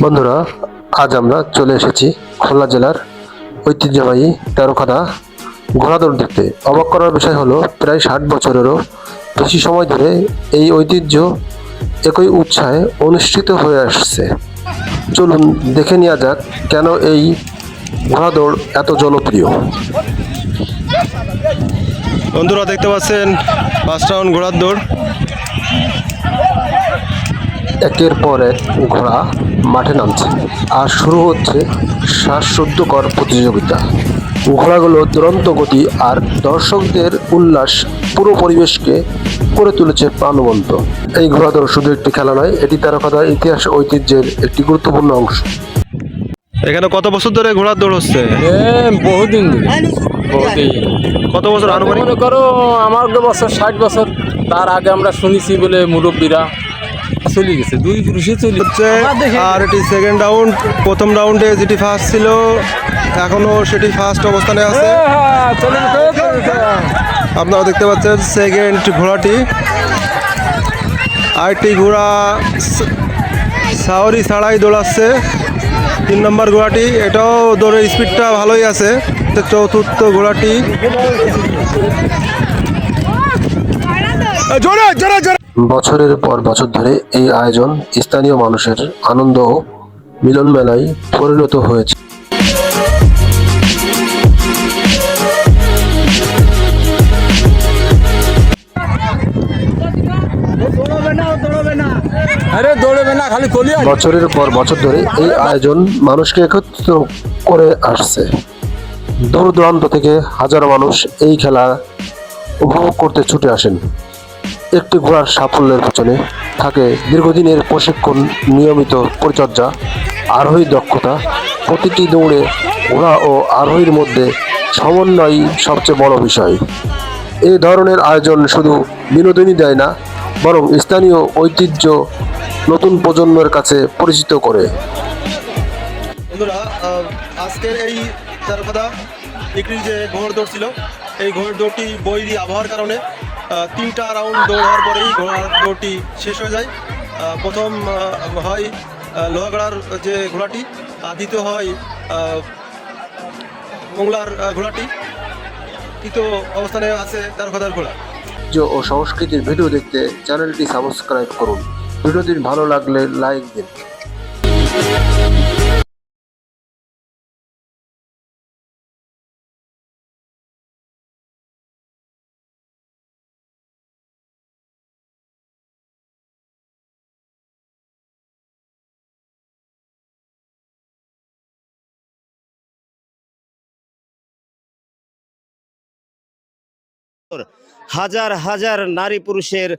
বন্ধুরা, আজ আমরা চলে এসেছি খুলনা জেলার ঐতিহ্যবাহী তেরোখাদা ঘোড়াদৌড় দেখতে। অবাক করার বিষয় হলো, প্রায় 60 বছরেরও বেশি সময় ধরে এই ঐতিহ্য একই উৎসাহে অনুষ্ঠিত হয়ে আসছে। চলুন দেখে নেওয়া যাক কেন এই ঘোড়াদৌড় এত জনপ্রিয়। বন্ধুরা দেখতে পাচ্ছেন 5 রাউন্ড ঘোড়ার দৌড়। একের পর এক ঘোড়া মাঠে নামছে আর শুরু হচ্ছে শ্বাসরুদ্ধকর প্রতিযোগিতা। ঘোড়াগুলো দুরন্ত গতি আর দর্শকদের উল্লাস পুরো পরিবেশকে করে তুলেছে প্রাণবন্ত। এই ঘোড়াদৌড় শুধু একটি খেলা নয়, এটি তেরোখাদার ইতিহাস ঐতিহ্যের একটি গুরুত্বপূর্ণ অংশ। এখানে কত বছর ধরে ঘোড়ার দৌড় হচ্ছে? বহুদিন বহুদিন কত বছর আনুমানিক? মনে করো আমার বছর 60 বছর। তার আগে আমরা শুনেছি বলে মুরব্বীরা চলে গেছে, দুই পুরুষে চলে হচ্ছে। আর এটি সেকেন্ড রাউন্ড। প্রথম রাউন্ডে যেটি ফার্স্ট ছিল এখনো সেটি ফার্স্ট অবস্থানে আছে। আপনারা দেখতে পাচ্ছেন সেকেন্ড ঘোড়াটি। আরেকটি ঘোড়া সাওরি ছাড়াই দৌড়াচ্ছে। 3 নম্বর ঘোড়াটি, এটাও দৌড়ের স্পিডটা ভালোই আছে। চতুর্থ ঘোড়াটি। বছরের পর বছর ধরে এই আয়োজন স্থানীয় মানুষের আনন্দ ও মিলন মেলায় পরিণত হয়েছে। আরে দৌড়বে না, খালি কলি বছরের পর বছর ধরে এই আয়োজন মানুষকে একত্রিত করে আসছে। দূর দূরান্ত থেকে হাজারো মানুষ এই খেলা উপভোগ করতে ছুটে আসেন। একটি ঘোড়ার সাফল্যের পেছনে থাকে দীর্ঘদিনের প্রশিক্ষণ, নিয়মিত পরিচর্যা, আরোহী দক্ষতা। প্রতিটি দৌড়ে ঘোড়া ও আরোহীর মধ্যে সমন্বয়ই সবচেয়ে বড় বিষয়। এই ধরনের আয়োজন শুধু বিনোদনই দেয় না, বরং স্থানীয় ঐতিহ্য নতুন প্রজন্মের কাছে পরিচিত করে। বন্ধুরা, আজকের এই তেরোখাদা একটি যে ঘোড় দৌড় ছিল, এই ঘোড় দৌড়টি বৈরী আবহাওয়ার কারণে 3টা রাউন্ড দৌড় হওয়ার পরেই ঘোড়ার দৌড়টি শেষ হয়ে যায়। প্রথম হয় লোহাগড়ার যে ঘোড়াটি, দ্বিতীয় হয় মোংলার ঘোড়াটি, তৃতীয় অবস্থানে আছে তেরোখাদার ঘোড়া। ঐতিহ্য ও সংস্কৃতির ভিডিও দেখতে চ্যানেলটি সাবস্ক্রাইব করুন। ভিডিওটি ভালো লাগলে লাইক দিন। হাজার হাজার নারী পুরুষের